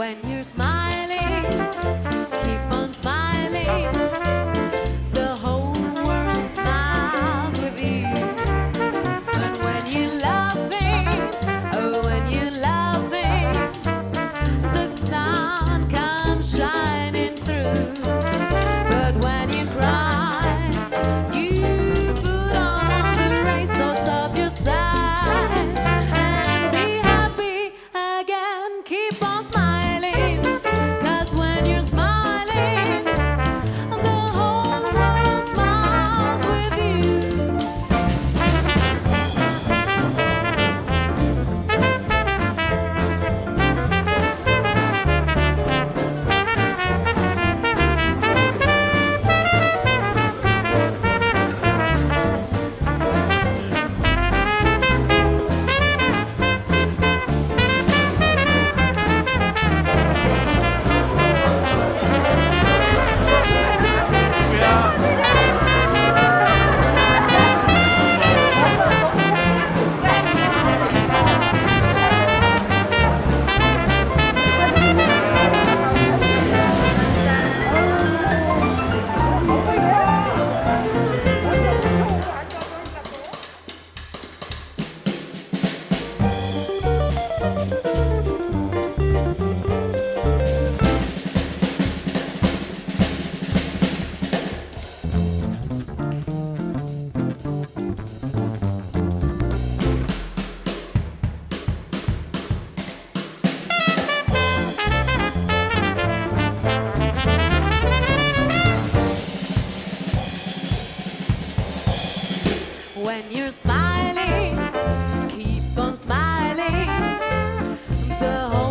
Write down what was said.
When you're smiling, keep on smiling. The whole world smiles with you. But when you're laughing, oh, when you're laughing, the sun comes shining through. But when you cry, you put on the razors of your side and be happy again. Keep on smiling, 'cause when you're smiling, the whole world smiles with you. When you're smiling, keep on smiling. The whole